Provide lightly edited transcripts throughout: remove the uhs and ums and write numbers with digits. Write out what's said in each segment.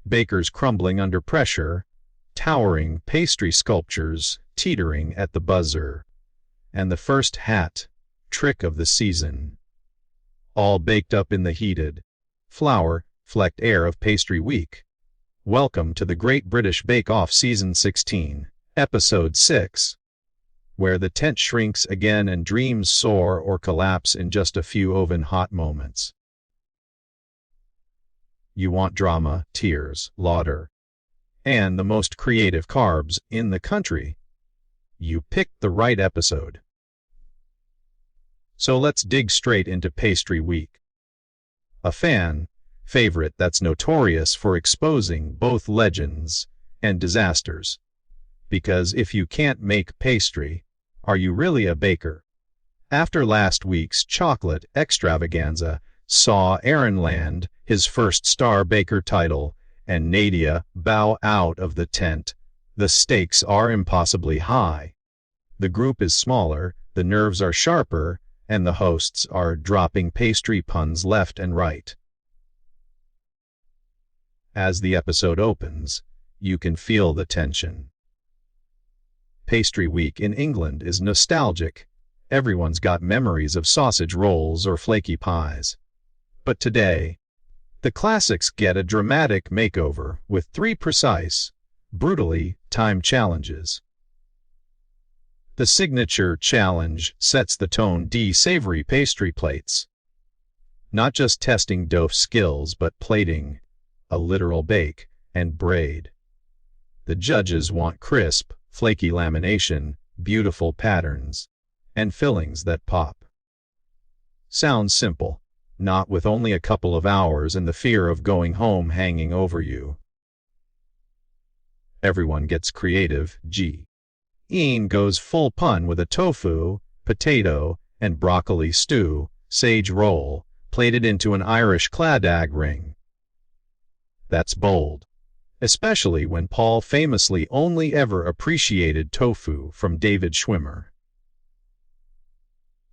bakers crumbling under pressure, towering pastry sculptures teetering at the buzzer, and the first hat trick of the season, all baked up in the heated, flour-flecked air of Pastry Week. Welcome to the Great British Bake Off Season 16, Episode 6, where the tent shrinks again and dreams soar or collapse in just a few oven-hot moments. You want drama, tears, laughter, and the most creative carbs in the country. You picked the right episode. So let's dig straight into Pastry Week, a fan favorite that's notorious for exposing both legends and disasters. Because if you can't make pastry, are you really a baker? After last week's chocolate extravaganza saw Aaron land his first Star Baker title and Nadia bow out of the tent, the stakes are impossibly high. The group is smaller, the nerves are sharper, and the hosts are dropping pastry puns left and right. As the episode opens, you can feel the tension. Pastry Week in England is nostalgic. Everyone's got memories of sausage rolls or flaky pies. But today, the classics get a dramatic makeover with 3 precise, brutally timed challenges. The signature challenge sets the tone: savory pastry plates. Not just testing dough skills, but plating, a literal bake and braid. The judges want crisp, flaky lamination, beautiful patterns, and fillings that pop. Sounds simple, not with only a couple of hours and the fear of going home hanging over everyone gets creative. Ian goes full pun with a tofu, potato, and broccoli stew, sage roll, plated into an Irish claddag ring. That's bold, especially when Paul famously only ever appreciated tofu from David Schwimmer.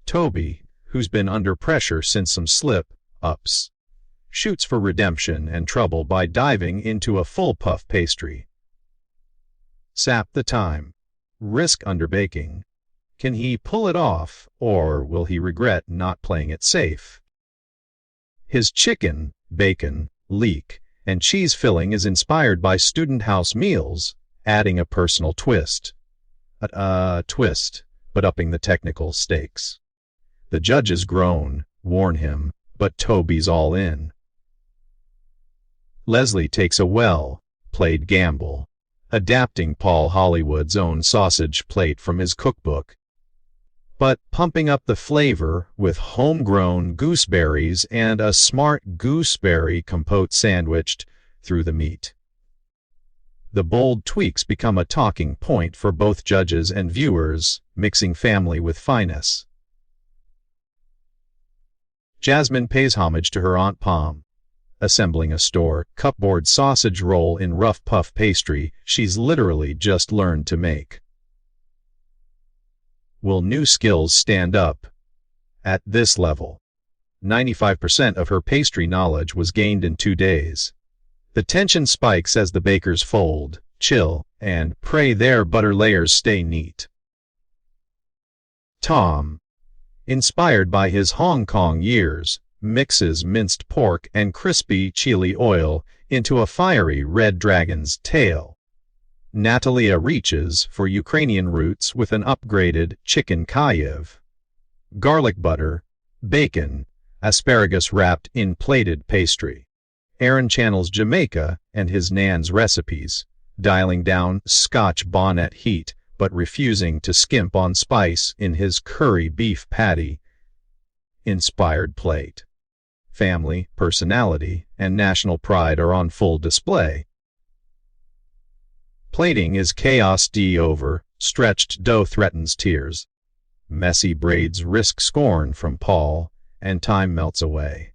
Toby, who's been under pressure since some slip-ups, shoots for redemption and trouble by diving into a full puff pastry. Sap the time. Risk underbaking. Can he pull it off, or will he regret not playing it safe? His chicken, bacon, leek, and cheese filling is inspired by student house meals, adding a personal twist. But upping the technical stakes. The judges groan, warn him, but Toby's all in. Leslie takes a well-played gamble, adapting Paul Hollywood's own sausage plate from his cookbook, but pumping up the flavor with homegrown gooseberries and a smart gooseberry compote sandwiched through the meat. The bold tweaks become a talking point for both judges and viewers, mixing family with finesse. Jasmine pays homage to her Aunt Pom, assembling a store cupboard sausage roll in rough puff pastry she's literally just learned to make. Will new skills stand up at this level? 95% of her pastry knowledge was gained in 2 days. The tension spikes as the bakers fold, chill, and pray their butter layers stay neat. Tom, inspired by his Hong Kong years, mixes minced pork and crispy chili oil into a fiery red dragon's tail. Natalia reaches for Ukrainian roots with an upgraded chicken Kyiv. Garlic butter, bacon, asparagus wrapped in plated pastry. Aaron channels Jamaica and his Nan's recipes, dialing down Scotch bonnet heat but refusing to skimp on spice in his curry beef patty. Inspired plate. Family, personality, and national pride are on full display. Plating is chaos over, stretched dough threatens tears. Messy braids risk scorn from Paul, and time melts away.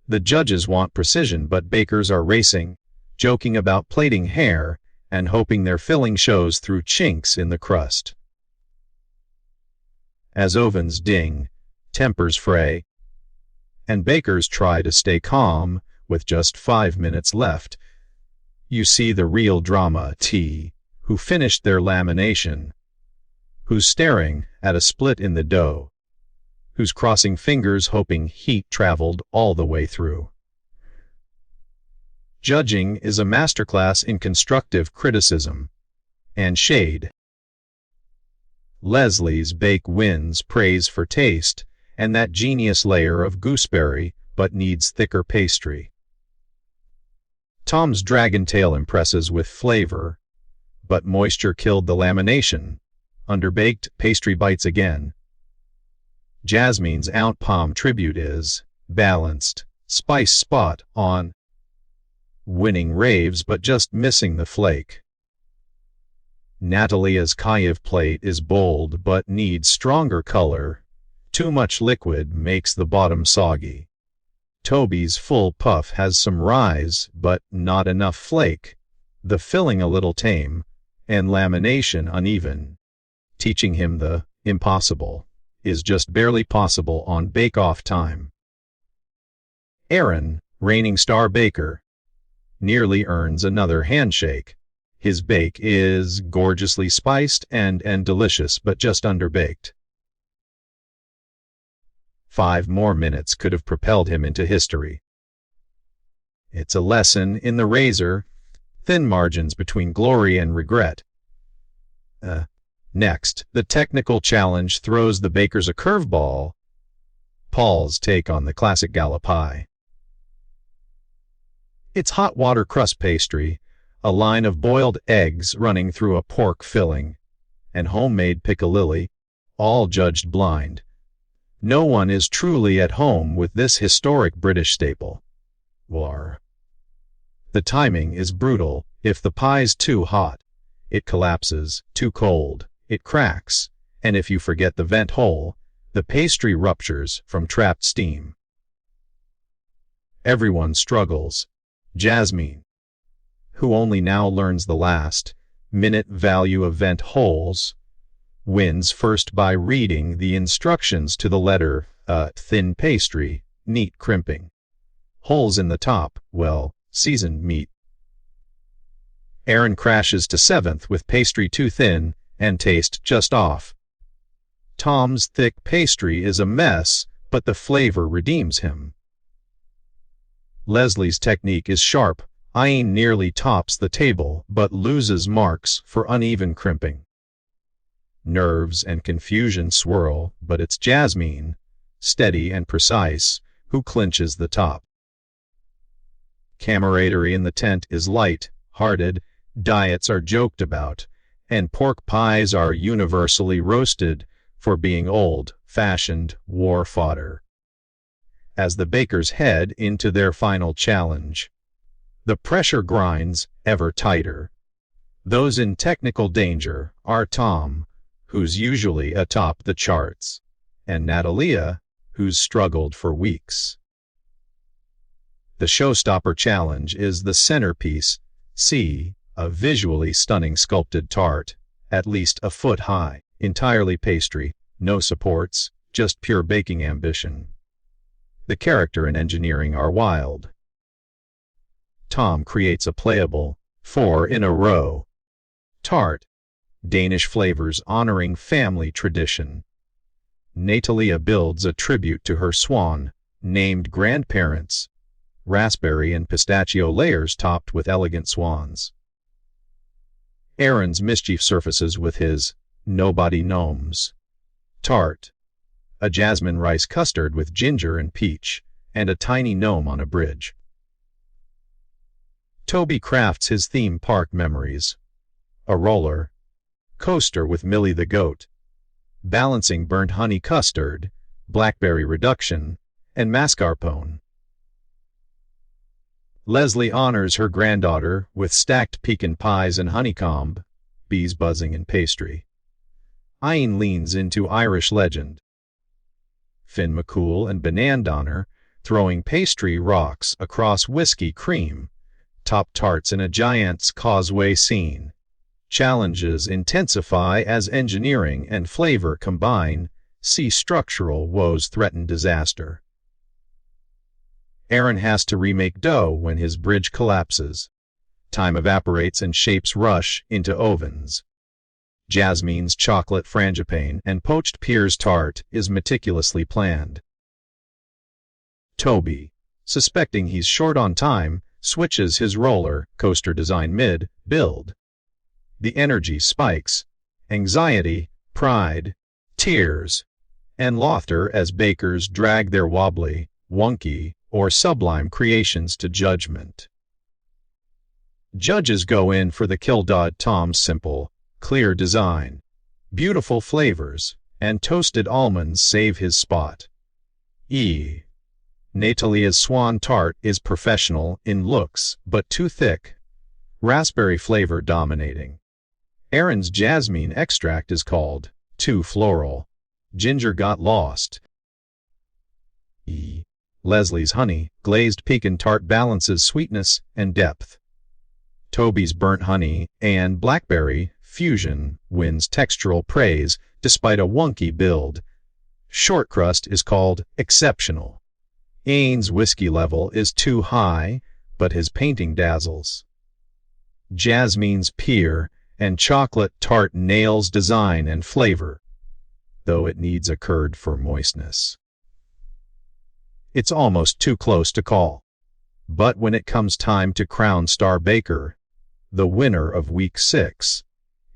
The judges want precision, but bakers are racing, joking about plating hair and hoping their filling shows through chinks in the crust. As ovens ding, tempers fray, and bakers try to stay calm with just 5 minutes left, you see the real drama who finished their lamination, who's staring at a split in the dough, who's crossing fingers hoping heat traveled all the way through. Judging is a masterclass in constructive criticism and shade. Leslie's bake wins praise for taste and that genius layer of gooseberry, but needs thicker pastry. Tom's dragon tail impresses with flavor, but moisture killed the lamination. Underbaked, pastry bites again. Jasmine's Aunt Pom tribute is balanced, spice spot on, winning raves but just missing the flake. Natalia's Kiev plate is bold but needs stronger color. Too much liquid makes the bottom soggy. Toby's full puff has some rise but not enough flake, the filling a little tame, and lamination uneven, teaching him the impossible is just barely possible on bake-off time. Aaron, reigning star baker, nearly earns another handshake. His bake is gorgeously spiced and delicious, but just underbaked. 5 more minutes could have propelled him into history. It's a lesson in the razor, thin margins between glory and regret. Next, the technical challenge throws the bakers a curveball. Paul's take on the classic gala pie. It's hot water crust pastry, a line of boiled eggs running through a pork filling, and homemade piccalilli, all judged blind. No one is truly at home with this historic British staple. War. The timing is brutal. If the pie's too hot, it collapses. Too cold, it cracks. And if you forget the vent hole, the pastry ruptures from trapped steam. Everyone struggles. Jasmine, who only now learns the last-minute value of vent holes, wins first by reading the instructions to the letter. Thin pastry, neat crimping. Holes in the top, well, seasoned meat. Aaron crashes to 7th with pastry too thin and taste just off. Tom's thick pastry is a mess, but the flavor redeems him. Leslie's technique is sharp. Ain nearly tops the table, but loses marks for uneven crimping. Nerves and confusion swirl, but it's Jasmine, steady and precise, who clinches the top. Camaraderie in the tent is light-hearted, diets are joked about, and pork pies are universally roasted for being old-fashioned war fodder. As the bakers head into their final challenge, the pressure grinds ever tighter. Those in technical danger are Tom, who's usually atop the charts, and Natalia, who's struggled for weeks. The showstopper challenge is the centerpiece. See, a visually stunning sculpted tart, at least a foot high, entirely pastry, no supports, just pure baking ambition. The character and engineering are wild. Tom creates a playable 4 in a row tart, Danish flavors honoring family tradition. Natalia builds a tribute to her swan-named grandparents, raspberry and pistachio layers topped with elegant swans. Aaron's mischief surfaces with his Nobody Gnomes tart, a jasmine rice custard with ginger and peach, and a tiny gnome on a bridge. Toby crafts his theme park memories. A roller coaster with Millie the goat, balancing burnt honey custard, blackberry reduction, and mascarpone. Leslie honors her granddaughter with stacked pecan pies and honeycomb, bees buzzing in pastry. Ain leans into Irish legend. Finn McCool and Benan Donner throwing pastry rocks across whiskey cream, top tarts in a giant's causeway scene. Challenges intensify as engineering and flavor combine. See structural woes threaten disaster. Aaron has to remake dough when his bridge collapses. Time evaporates and shapes rush into ovens. Jasmine's chocolate frangipane and poached pears tart is meticulously planned. Toby, suspecting he's short on time, switches his roller coaster design mid-build. The energy spikes, anxiety, pride, tears, and laughter as bakers drag their wobbly, wonky, or sublime creations to judgment. Judges go in for the Kildod Tom's simple, clear design. Beautiful flavors, and toasted almonds save his spot. Natalia's swan tart is professional in looks but too thick, raspberry flavor dominating. Aaron's jasmine extract is called too floral. Ginger got lost. Leslie's honey glazed pecan tart balances sweetness and depth. Toby's burnt honey and blackberry fusion wins textural praise despite a wonky build. Short crust is called exceptional. Ains' whiskey level is too high, but his painting dazzles. Jasmine's pear and chocolate tart nails design and flavor, though it needs a curd for moistness. It's almost too close to call. But when it comes time to crown Star Baker, the winner of Week 6,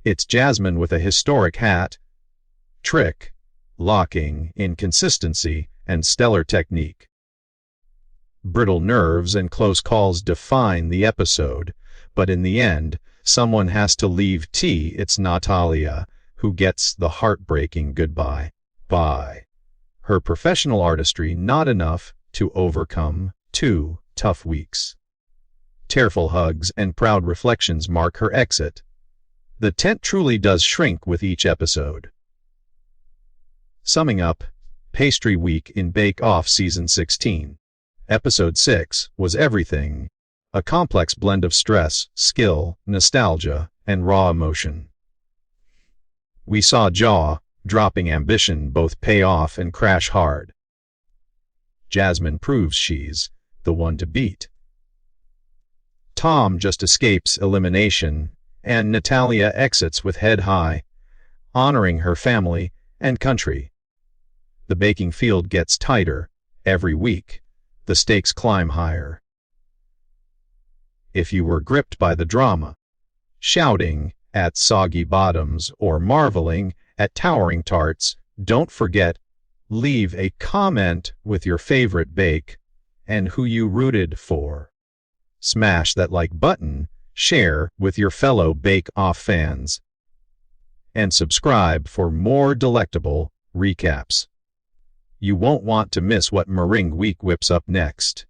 it's Jasmine with a historic hat, trick, locking in consistency and stellar technique. Brittle nerves and close calls define the episode, but in the end, someone has to leave tea. It's Natalia who gets the heartbreaking goodbye. Bye. Her professional artistry not enough to overcome 2 tough weeks. Tearful hugs and proud reflections mark her exit. The tent truly does shrink with each episode. Summing up, Pastry Week in Bake Off Season 16. Episode 6 was everything. A complex blend of stress, skill, nostalgia, and raw emotion. We saw jaw-dropping ambition both pay off and crash hard. Jasmine proves she's the one to beat. Tom just escapes elimination, and Natalia exits with head high, honoring her family and country. The baking field gets tighter every week. The stakes climb higher. If you were gripped by the drama, shouting at soggy bottoms or marveling at towering tarts, don't forget, leave a comment with your favorite bake and who you rooted for. Smash that like button, share with your fellow Bake Off fans, and subscribe for more delectable recaps. You won't want to miss what Meringue Week whips up next.